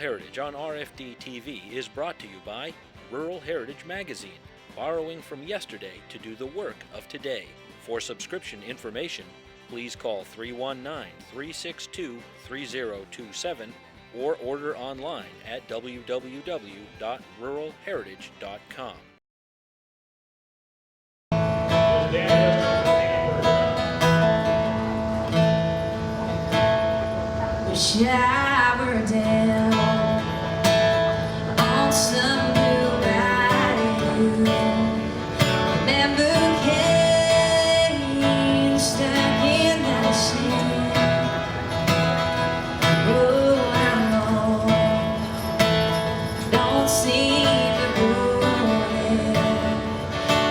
Heritage on RFD TV is brought to you by Rural Heritage Magazine, borrowing from yesterday to do the work of today. For subscription information, please call 319-362-3027 or order online at www.ruralheritage.com. Shower down on some blue bayou. Remember Kane stuck in that sand. Oh, how long don't seem to go there.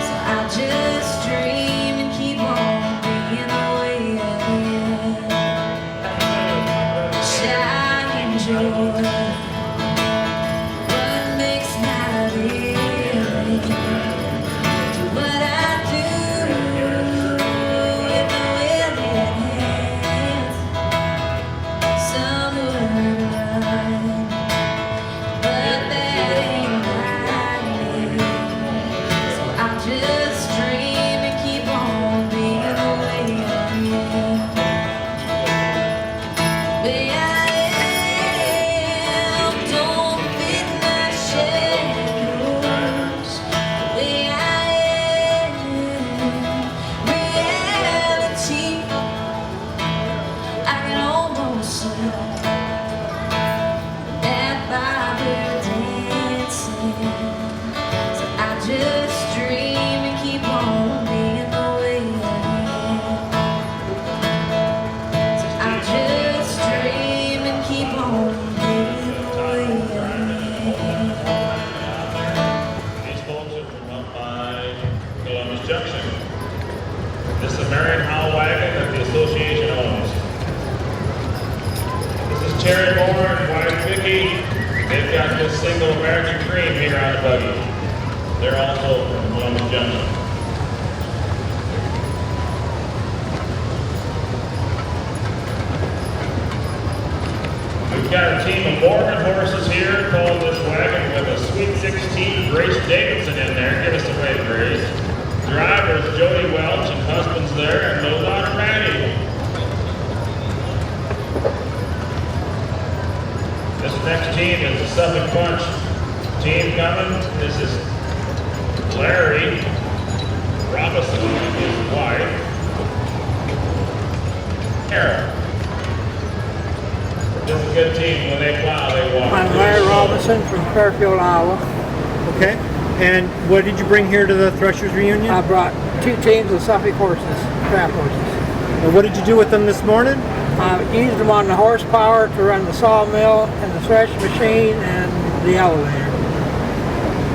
So I just dream and keep on being away again. Shining joy, what makes my living? Do what I do with my willing hands. Some would run, but that ain't like me. So I just dream and keep on being away again. This is a Marion Howe wagon that the association owns. This is Terry Moore and wife Vicki. They've got this single American cream here on the buggy. They're also from Columbus Junction. We've got a team of Morgan horses here pulling this wagon with a Sweet 16 Grace Davidson in there. Give us a wave, Grace. Drivers Jody Welch and husband's there, and little daughter Maddie. This next team is the Suffolk Punch team coming. This is Larry Robinson and his wife, Kara. This is a good team. When they plow, they walk. I'm Larry Robinson from Fairfield, Iowa. Okay. And what did you bring here to the Threshers reunion? I brought 2 teams of Suffolk horses, trap horses. And what did you do with them this morning? I used them on the horsepower to run the sawmill and the threshing machine and the elevator.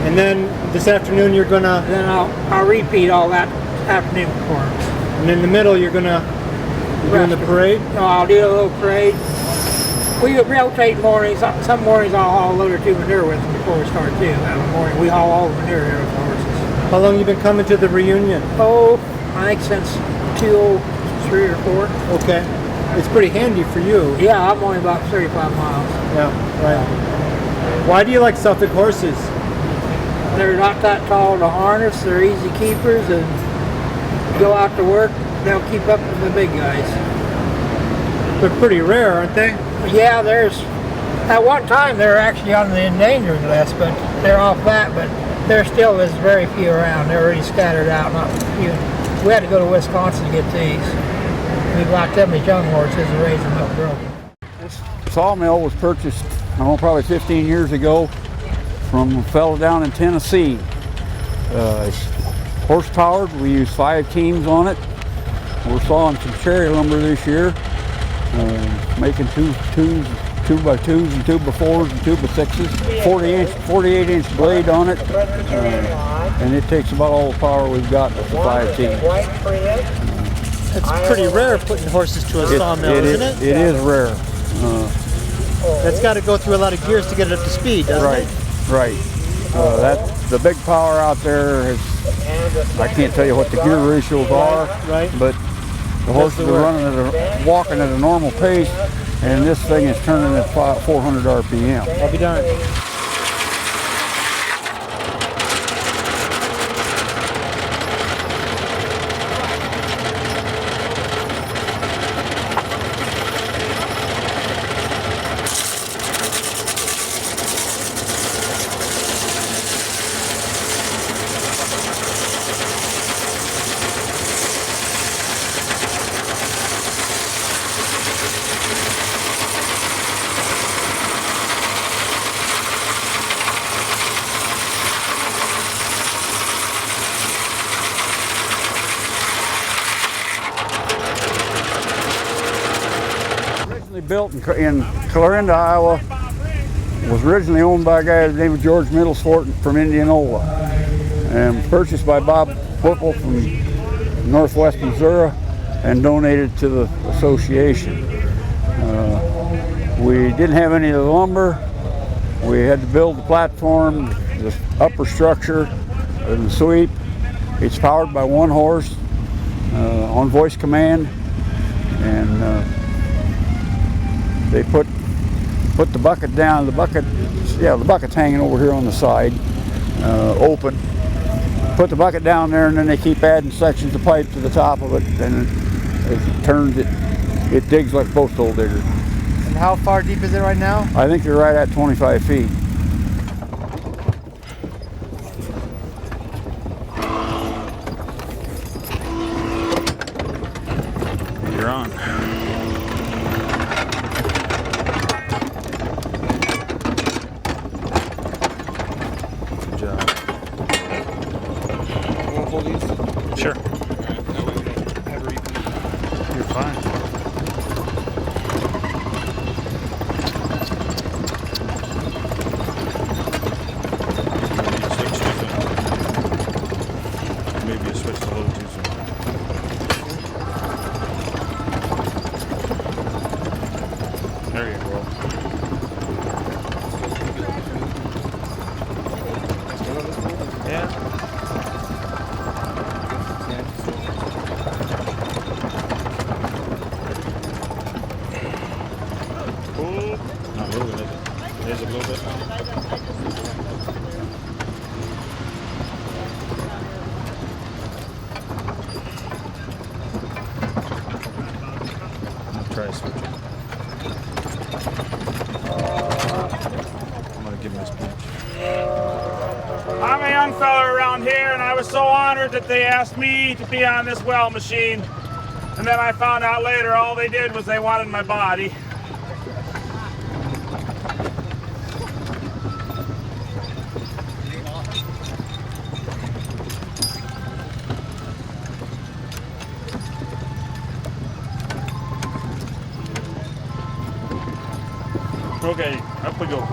And then this afternoon you're gonna... Then I'll repeat all that afternoon for them. And in the middle you're doing the parade? No, I'll do a little parade. We rotate mornings. Some mornings I'll haul a load or 2 manure with them before we start too. That morning we haul all the manure here with the horses. How long have you been coming to the reunion? Oh, I think since 2003 or 4. Okay. It's pretty handy for you. Yeah, I'm only about 35 miles. Yeah, right. Why do you like Suffolk horses? They're not that tall to harness. They're easy keepers, and go out to work, they'll keep up with the big guys. They're pretty rare, aren't they? Yeah, at one time they were actually on the endangered list, but they're off that, but there still is very few around. They're already scattered out. Not few. We had to go to Wisconsin to get these. We got them as young horses and raised them up broken. This sawmill was purchased, I don't know, probably 15 years ago from a fellow down in Tennessee. It's horse powered. We use 5 teams on it. We're sawing some cherry lumber this year, making 2x2s and 2x4s and 2x6s, 48-inch blade on it, and it takes about all the power we've got with the 5 teams. It's pretty rare putting horses to a sawmill, isn't it? It is rare. That's got to go through a lot of gears to get it up to speed, doesn't it? Right. That's the big power out there. I can't tell you what the gear ratios are, right? But the horses are walking at a normal pace. and this thing is turning at 400 RPM. I'll be darned. Built in Clarinda, Iowa, was originally owned by a guy named George Middlesfort from Indianola, and purchased by Bob Whipple from Northwest Missouri and donated to the association. We didn't have any of the lumber. We had to build the platform, the upper structure, and the sweep. It's powered by one horse on voice command, and they put the bucket down. The bucket's hanging over here on the side, open. Put the bucket down there, and then they keep adding sections of pipe to the top of it, and it turns it. It digs like a post hole digger. And how far deep is it right now? I think they're right at 25 feet. You're on. Sure. You're fine. Maybe you switched a little too soon. There you go. Yeah. Not moving, is it? There's a little bit. I'll try to switch it. I'm gonna give him a speech. I'm a young fella around here, and I was so honored that they asked me to be on this well machine. And then I found out later all they did was they wanted my body. Okay, up we go.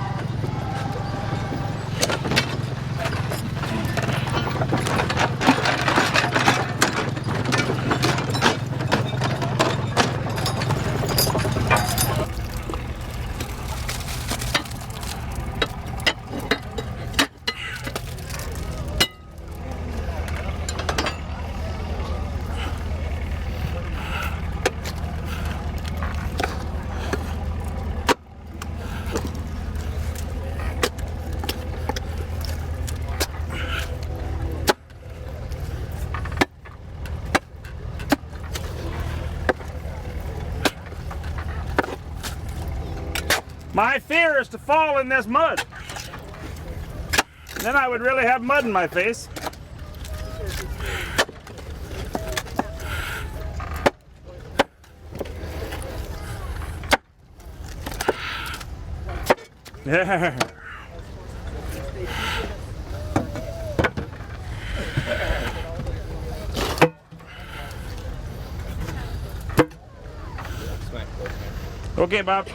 My fear is to fall in this mud. Then I would really have mud in my face. Yeah. Okay, Bob.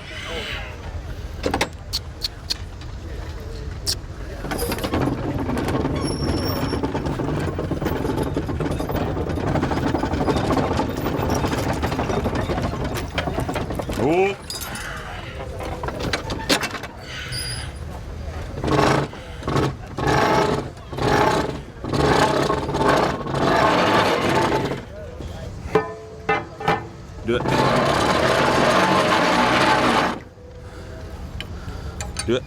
Ooh. Do it. Do it.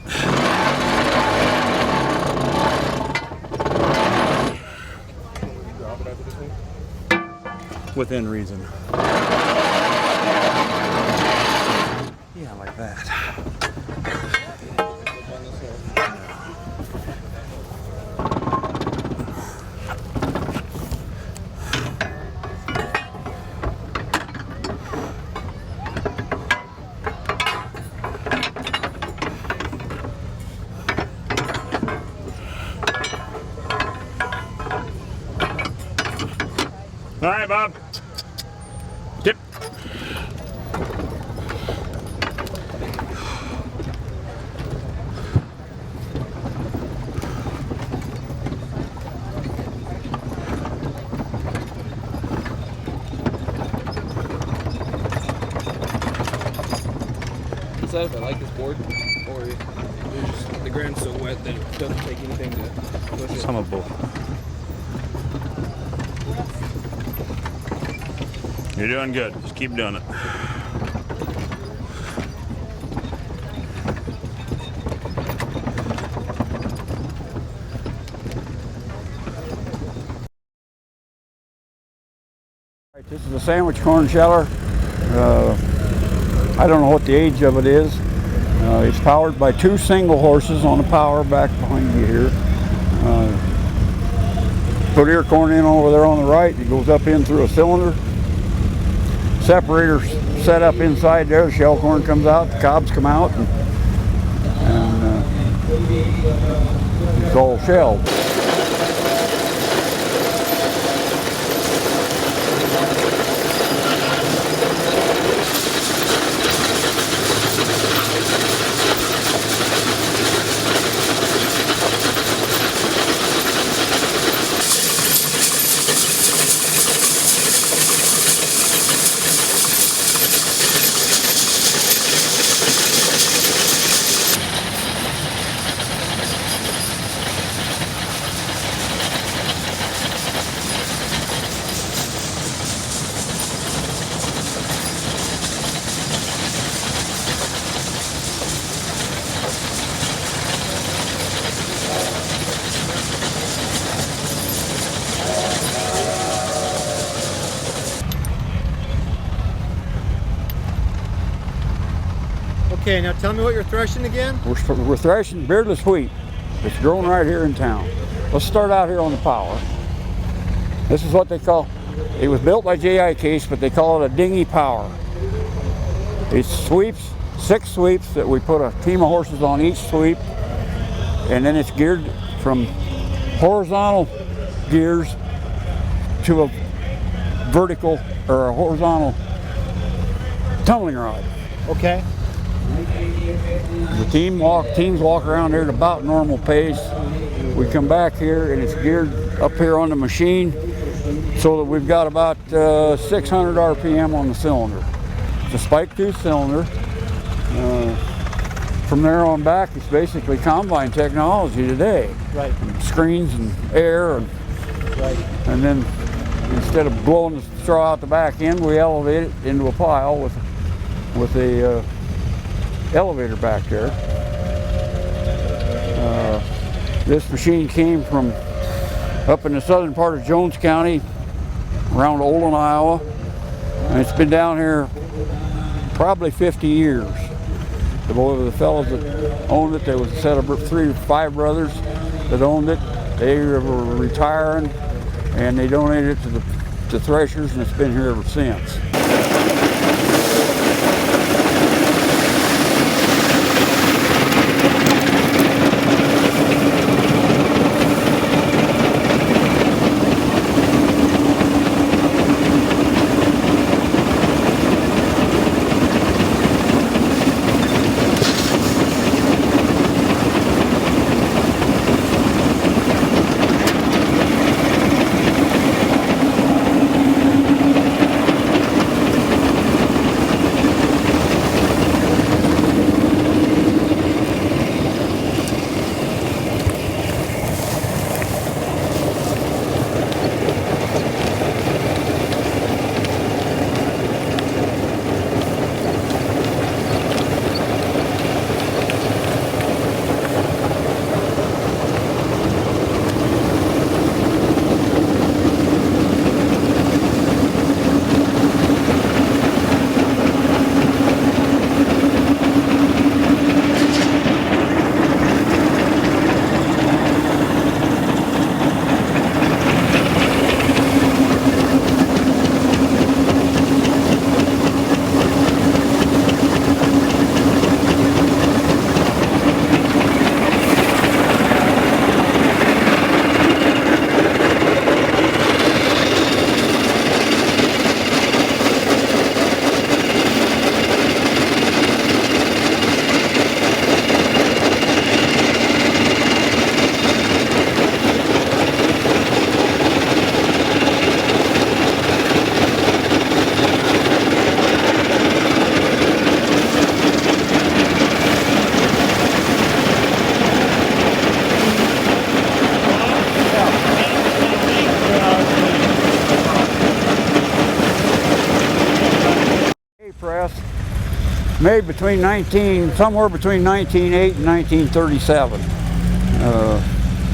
Within reason. Yeah, like that. All right, Bob. Tip. Decide if I like this board or just the ground's so wet that it doesn't take anything to push it. Some of both. You're doing good. Just keep doing it. This is a sandwich corn sheller. I don't know what the age of it is. It's powered by 2 single horses on the power back behind you here. Put ear corn in over there on the right. It goes up in through a cylinder. Separator set up inside there. The shell corn comes out, the cobs come out, and it's all shelled. Okay, now tell me what you're threshing again. We're threshing beardless wheat. It's grown right here in town. Let's start out here on the power. This is what they call, it was built by J.I. Case, but they call it a dinghy power. It sweeps, 6 sweeps that we put a team of horses on each sweep, and then it's geared from horizontal gears to a vertical or a horizontal tumbling rod. Okay. The teams walk around here at about normal pace. We come back here and it's geared up here on the machine so that we've got about 600 RPM on the cylinder. It's a spike tooth cylinder. From there on back, it's basically combine technology today. Right. Screens and air, and, right. And then instead of blowing the straw out the back end, we elevate it into a pile with a elevator back there. This machine came from up in the southern part of Jones County, around Olin, Iowa, and it's been down here probably 50 years. The fellows that owned it, there was a set of 3 or 5 brothers that owned it. They were retiring, and they donated it to Threshers, and it's been here ever since. progress. Made between somewhere between 1908 and 1937.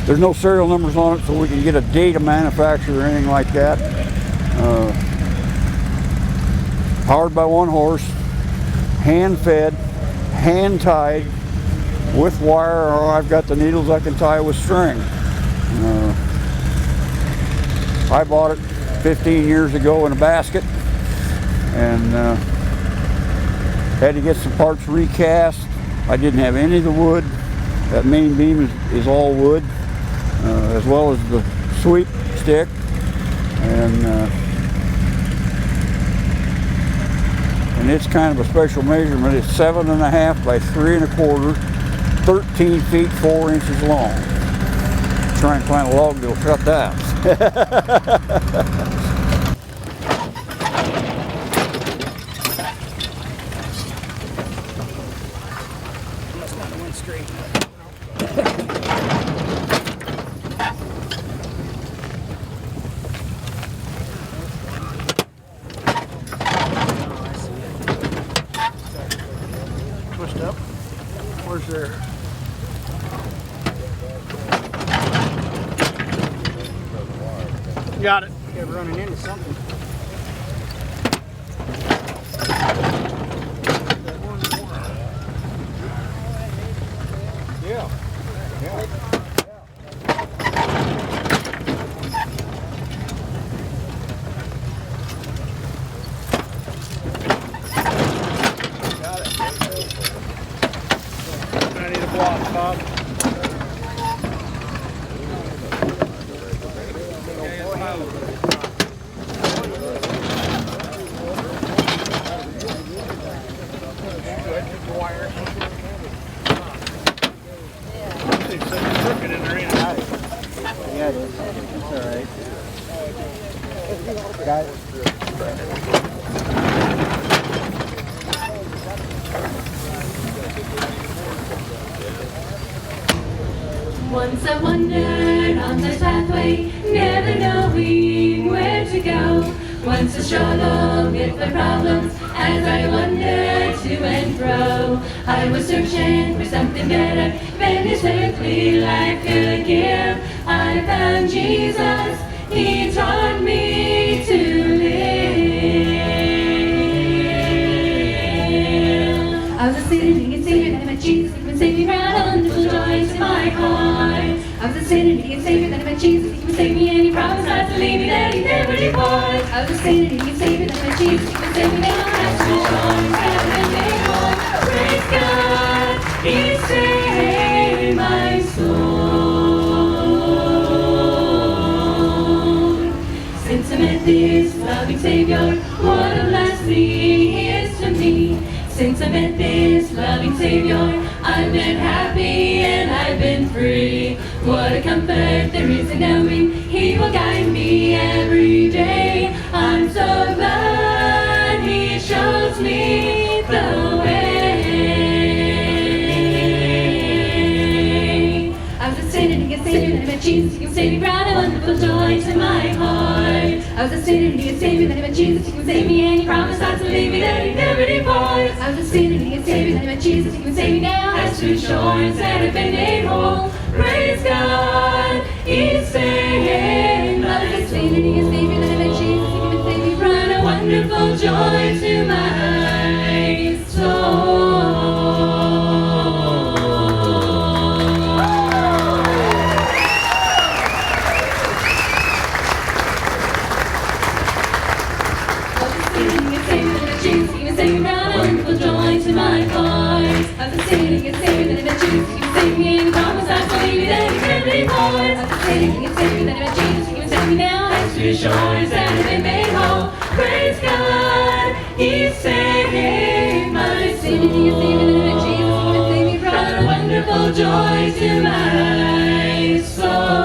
There's no serial numbers on it, so we can get a date of manufacture or anything like that. Powered by one horse, hand fed, hand tied with wire, or I've got the needles I can tie with string. I bought it 15 years ago in a basket, and had to get some parts recast. I didn't have any of the wood. That main beam is all wood, as well as the sweep stick, and it's kind of a special measurement. It's 7.5 by 3 1/4, 13 feet 4 inches long. Try and find a log that'll cut that. Twist up. Where's there? Got it. Kept running into something. Yeah. Got it. I need a block, Bob. Yeah, it is. It's all right. Got it. Once I wandered on this pathway, never knowing where to go. Once I struggled with the problems as I wandered to and fro. I was searching for something better than this earthly life could give. I found Jesus, He taught me to live. I was a sinner, and Savior, then I met Jesus, He would save me from wonderful joys in my heart. I was a sinner, and Savior, then I met Jesus, He would save me, and He promised not to leave me, that He never departs. I was a sinner, and Savior, then I met Jesus, He would save me, now I'm so strong, heaven and made whole. Praise God, He saved my soul. Since I met this loving Savior, what a blessing He is to me. Since I met this loving Savior, I've been happy and I've been free. What a comfort there is in knowing He will guide me every day. I'm so glad He shows me the way. I was a sinner and He can save me, then I met Jesus, He can save me, brought a wonderful joy to my heart. I was a sinner and He can save me, then I met Jesus, He can save me, and He promised not to leave me, that He never departs. I was a sinner and He can save me, then I met Jesus, He can save me, now has true assurance that I've been made whole. Praise God, He saved my soul. I was a sinner and He can save me, then I met Jesus, He can save me, brought a wonderful joy to my soul. To my heart, I was sitting and saving that I met Jesus, He was saving me, and He promised not to leave me, that He never departs. I was sitting and saving that I met Jesus, He was saving me, now has true assurance that I've been made whole. Praise God, He saved my soul. He was saving that I met Jesus, He was saving me, brought a wonderful joy to my soul.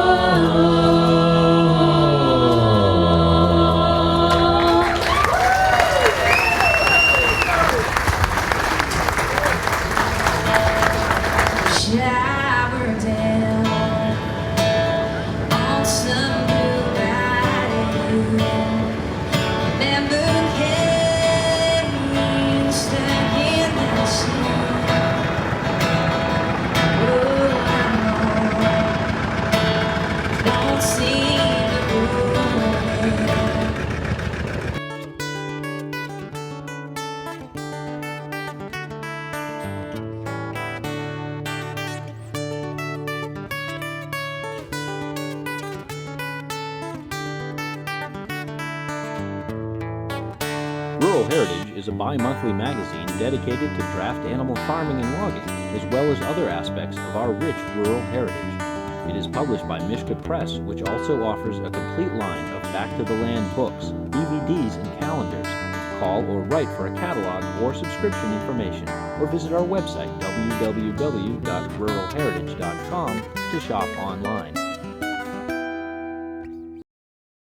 Shower down on some blue riding. Remember carrying Rural Heritage is a bi-monthly magazine dedicated to draft animal farming and logging, as well as other aspects of our rich rural heritage. It is published by Mishka Press, which also offers a complete line of Back to the Land books, DVDs, and calendars. Call or write for a catalog or subscription information, or visit our website www.ruralheritage.com to shop online.